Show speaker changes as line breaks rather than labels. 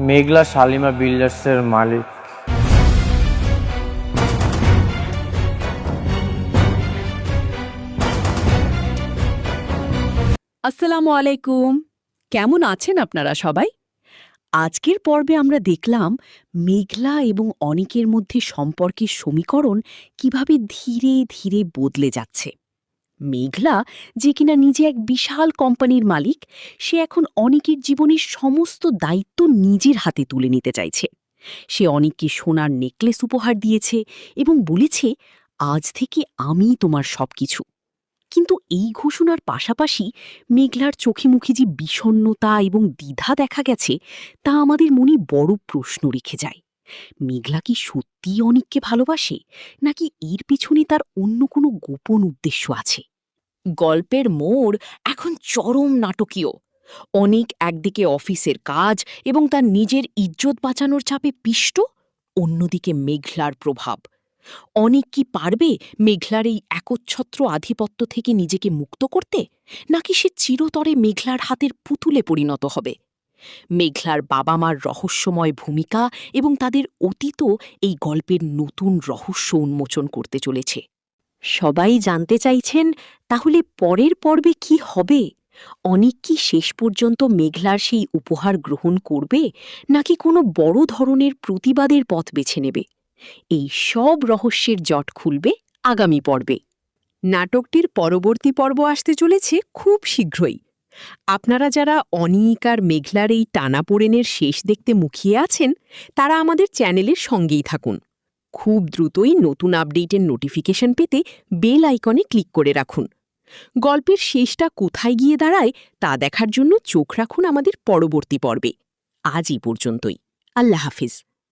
মেঘলা শালিমা বিল্ডার্সের মালিক।
আসসালামু আলাইকুম। কেমন আছেন আপনারা সবাই? আজকের পর্বে আমরা দেখলাম মেঘলা এবং অনিকের মধ্যে সম্পর্কের সমীকরণ কিভাবে ধীরে ধীরে বদলে যাচ্ছে। মেঘলা, যে কিনা নিজে এক বিশাল কোম্পানির মালিক, সে এখন অনিকের জীবনের সমস্ত দায়িত্ব নিজের হাতে তুলে নিতে চাইছে। সে অনিককে সোনার নেকলেস উপহার দিয়েছে এবং বলেছে, আজ থেকে আমিই তোমার সবকিছু। কিন্তু এই ঘোষণার পাশাপাশি মেঘলার চোখে মুখে যে বিষণ্ণতা এবং দ্বিধা দেখা গেছে, তা আমাদের মনে বড় প্রশ্ন রেখে যায়। মেঘলা কি সত্যিই অনিককে ভালোবাসে, নাকি এর পিছনে তার অন্য কোনো গোপন উদ্দেশ্য আছে? গল্পের মোড় এখন চরম নাটকীয়। অনিক একদিকে অফিসের কাজ এবং তার নিজের ইজ্জত বাঁচানোর চাপে পিষ্ট, অন্যদিকে মেঘলার প্রভাব। অনিক কি পারবে মেঘলার এই একচ্ছত্র আধিপত্য থেকে নিজেকে মুক্ত করতে, নাকি সে চিরতরে মেঘলার হাতের পুতুলে পরিণত হবে? মেঘলার বাবা মার রহস্যময় ভূমিকা এবং তাদের অতীত এই গল্পের নতুন রহস্য উন্মোচন করতে চলেছে। সবাই জানতে চাইছেন, তাহলে পরের পর্বে কি হবে? অনিক কি শেষ পর্যন্ত মেঘলার সেই উপহার গ্রহণ করবে, নাকি কোনো বড় ধরনের প্রতিবাদের পথ বেছে নেবে? এই সব রহস্যের জট খুলবে আগামী পর্বে। নাটকটির পরবর্তী পর্ব আসতে চলেছে খুব শীঘ্রই। আপনারা যারা অনিক আর মেঘলার এই টানাপোড়েনের শেষ দেখতে মুখিয়ে আছেন, তারা আমাদের চ্যানেলের সঙ্গেই থাকুন। খুব দ্রুতই নতুন আপডেটের নোটিফিকেশন পেতে বেল আইকনে ক্লিক করে রাখুন। গল্পের শেষটা কোথায় গিয়ে দাঁড়ায় তা দেখার জন্য চোখ রাখুন আমাদের পরবর্তী পর্বে। আজ এই পর্যন্তই। আল্লাহ হাফিজ।